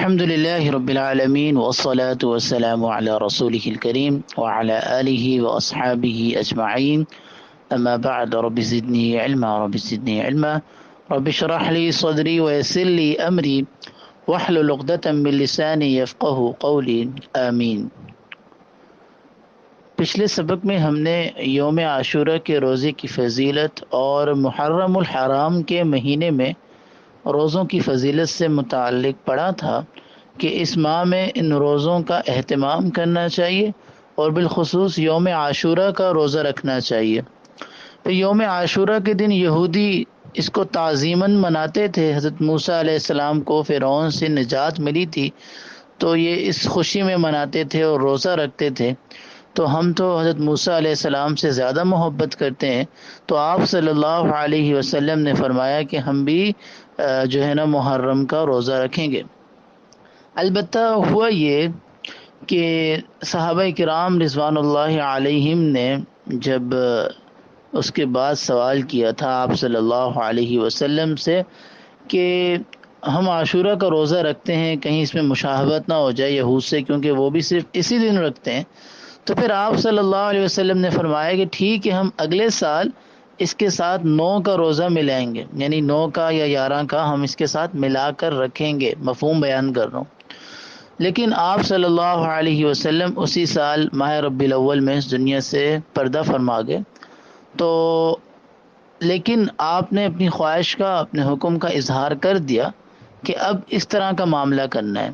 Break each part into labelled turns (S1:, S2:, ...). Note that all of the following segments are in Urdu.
S1: الحمد لله رب العالمين والصلاة والسلام على رسوله الكريم وعلى آله وأصحابه أجمعين. أما بعد، رب زدني علما رب اشرح لي صدري ويسر لي أمري واحلل عقدة من لساني يفقه قولي آمین. پچھلے سبق میں ہم نے یوم عاشورہ کے روزے کی فضیلت اور محرم الحرام کے مہینے میں روزوں کی فضیلت سے متعلق پڑھا تھا کہ اس ماہ میں ان روزوں کا اہتمام کرنا چاہیے اور بالخصوص یوم عاشورہ کا روزہ رکھنا چاہیے. تو یوم عاشورہ کے دن یہودی اس کو تعظیماً مناتے تھے. حضرت موسیٰ علیہ السلام کو فرعون سے نجات ملی تھی تو یہ اس خوشی میں مناتے تھے اور روزہ رکھتے تھے. تو ہم تو حضرت موسیٰ علیہ السلام سے زیادہ محبت کرتے ہیں، تو آپ صلی اللہ علیہ وسلم نے فرمایا کہ ہم بھی جو ہے نا محرم کا روزہ رکھیں گے. البتہ ہوا یہ کہ صحابہ کرام رضوان اللہ علیہم نے جب اس کے بعد سوال کیا تھا آپ صلی اللہ علیہ وسلم سے کہ ہم عاشورہ کا روزہ رکھتے ہیں، کہیں اس میں مشابہت نہ ہو جائے یہود سے، کیونکہ وہ بھی صرف اسی دن رکھتے ہیں. تو پھر آپ صلی اللہ علیہ وسلم نے فرمایا کہ ٹھیک ہے، ہم اگلے سال اس کے ساتھ 9 کا روزہ ملائیں گے، یعنی 9 کا یا 11 کا ہم اس کے ساتھ ملا کر رکھیں گے. مفہوم بیان کر رہا ہوں. لیکن آپ صلی اللہ علیہ وسلم اسی سال ماہ ربیع الاول میں اس دنیا سے پردہ فرما گئے. تو لیکن آپ نے اپنی خواہش کا، اپنے حکم کا اظہار کر دیا کہ اب اس طرح کا معاملہ کرنا ہے،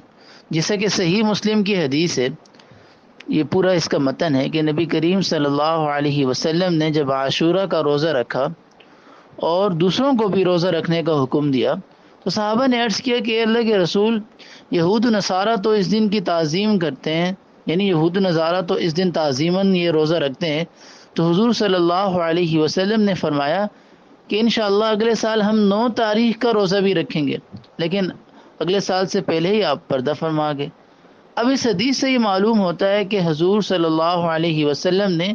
S1: جیسا کہ صحیح مسلم کی حدیث ہے. یہ پورا اس کا متن ہے کہ نبی کریم صلی اللہ علیہ وسلم نے جب عاشورہ کا روزہ رکھا اور دوسروں کو بھی روزہ رکھنے کا حکم دیا تو صحابہ نے عرض کیا کہ اے اللہ کے رسول، یہود و نصارہ تو اس دن کی تعظیم کرتے ہیں، یعنی یہود و نصارہ تو اس دن تعظیماً یہ روزہ رکھتے ہیں. تو حضور صلی اللہ علیہ وسلم نے فرمایا کہ انشاءاللہ اگلے سال ہم 9 تاریخ کا روزہ بھی رکھیں گے، لیکن اگلے سال سے پہلے ہی آپ پردہ فرما گئے. اب اس حدیث سے یہ معلوم ہوتا ہے کہ حضور صلی اللہ علیہ وسلم نے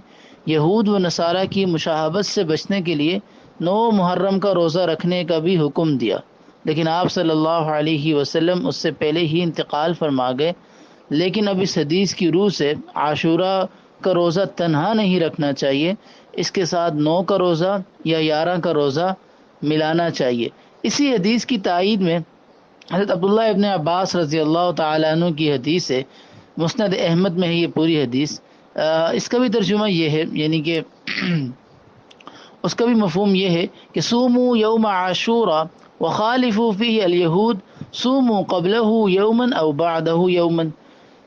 S1: یہود و نصارہ کی مشابہت سے بچنے کے لیے 9 محرم کا روزہ رکھنے کا بھی حکم دیا، لیکن آپ صلی اللہ علیہ وسلم اس سے پہلے ہی انتقال فرما گئے. لیکن اب اس حدیث کی روح سے عاشورہ کا روزہ تنہا نہیں رکھنا چاہیے، اس کے ساتھ 9 کا روزہ یا 11 کا روزہ ملانا چاہیے. اسی حدیث کی تائید میں حضرت عبداللہ ابن عباس رضی اللہ تعالیٰ عنہ کی حدیث ہے، مسند احمد میں ہے یہ پوری حدیث. اس کا بھی ترجمہ یہ ہے، یعنی کہ اس کا بھی مفہوم یہ ہے کہ صوموا یوم عاشورہ وخالفوا فیہ الیہود صوموا قبلہ یوما او بعدہ یوما.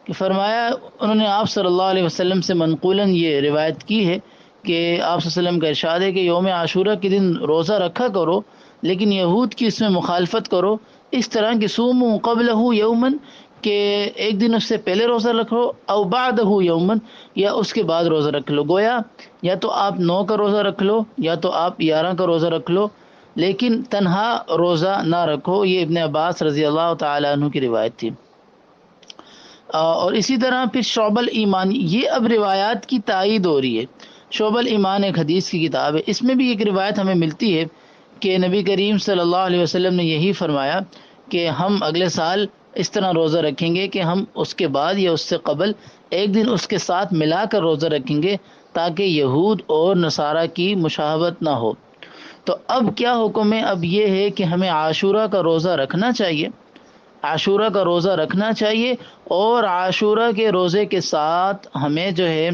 S1: کہ فرمایا انہوں نے آپ صلی اللہ علیہ وسلم سے منقولاً یہ روایت کی ہے کہ آپ صلی اللہ علیہ وسلم کا ارشاد ہے کہ یوم عاشورہ کے دن روزہ رکھا کرو، لیکن یہود کی اس میں مخالفت کرو، اس طرح کہ صوموا قبلہ یوما، کہ ایک دن اس سے پہلے روزہ رکھو، او بعدہ یوما، یا اس کے بعد روزہ رکھ لو. گویا یا تو آپ 9 کا روزہ رکھ لو یا تو آپ 11 کا روزہ رکھ لو، لیکن تنہا روزہ نہ رکھو. یہ ابن عباس رضی اللہ تعالیٰ عنہ کی روایت تھی. اور اسی طرح پھر شعب الایمان، یہ اب روایات کی تائید ہو رہی ہے. شعب الایمان ایک حدیث کی کتاب ہے، اس میں بھی ایک روایت ہمیں ملتی ہے کہ نبی کریم صلی اللہ علیہ وسلم نے یہی فرمایا کہ ہم اگلے سال اس طرح روزہ رکھیں گے کہ ہم اس کے بعد یا اس سے قبل ایک دن اس کے ساتھ ملا کر روزہ رکھیں گے تاکہ یہود اور نصارہ کی مشابہت نہ ہو. تو اب کیا حکم ہے؟ اب یہ ہے کہ ہمیں عاشورہ کا روزہ رکھنا چاہیے، عاشورہ کا روزہ رکھنا چاہیے، اور عاشورہ کے روزے کے ساتھ ہمیں جو ہے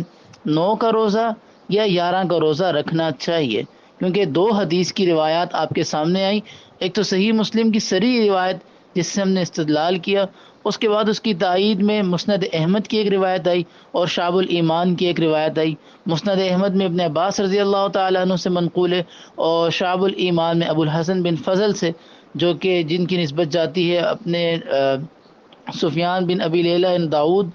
S1: 9 کا روزہ یا 11 کا روزہ رکھنا چاہیے. کیونکہ 2 حدیث کی روایات آپ کے سامنے آئی، ایک تو صحیح مسلم کی صریح روایت جس سے ہم نے استدلال کیا، اس کے بعد اس کی تائید میں مسند احمد کی ایک روایت آئی اور شعب الایمان کی ایک روایت آئی. مسند احمد میں ابن عباس رضی اللہ تعالیٰ عنہ سے منقول ہے، اور شعب الایمان میں ابو الحسن بن فضل سے، جو کہ جن کی نسبت جاتی ہے اپنے سفیان بن ابی لیلہ بن داؤد.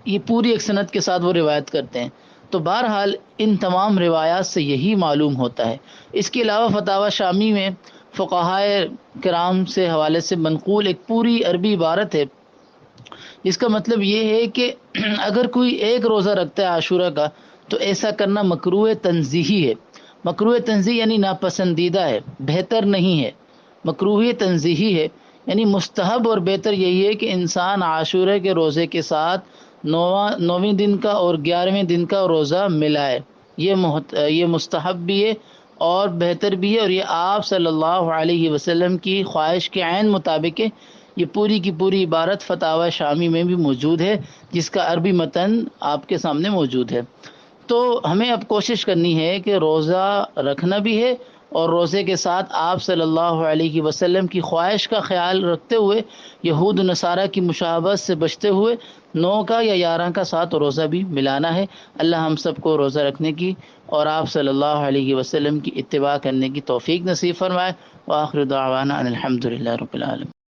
S1: یہ پوری ایک سند کے ساتھ وہ روایت کرتے ہیں. تو بہرحال ان تمام روایات سے یہی معلوم ہوتا ہے. اس کے علاوہ فتاوی شامی میں فقہائے کرام سے حوالے سے منقول ایک پوری عربی عبارت ہے جس کا مطلب یہ ہے کہ اگر کوئی ایک روزہ رکھتا ہے عاشورہ کا تو ایسا کرنا مکروہ تنزیہی ہے. مکروہ تنزیہی یعنی ناپسندیدہ ہے، بہتر نہیں ہے، مکروہ تنزیہی ہے. یعنی مستحب اور بہتر یہی ہے کہ انسان عاشورہ کے روزے کے ساتھ نویں دن کا اور 11ویں دن کا روزہ ملائے. یہ مستحب بھی ہے اور بہتر بھی ہے، اور یہ آپ صلی اللہ علیہ وسلم کی خواہش کے عین مطابق ہے. یہ پوری کی پوری عبارت فتاوی شامی میں بھی موجود ہے، جس کا عربی متن آپ کے سامنے موجود ہے. تو ہمیں اب کوشش کرنی ہے کہ روزہ رکھنا بھی ہے، اور روزے کے ساتھ آپ صلی اللہ علیہ وسلم کی خواہش کا خیال رکھتے ہوئے، یہود و نصارہ کی مشابہت سے بچتے ہوئے 9 کا یا 11 کا ساتھ روزہ بھی ملانا ہے. اللہ ہم سب کو روزہ رکھنے کی اور آپ صلی اللہ علیہ وسلم کی اتباع کرنے کی توفیق نصیب فرمائے. وآخر دعوانا ان الحمد للہ رب العالمین.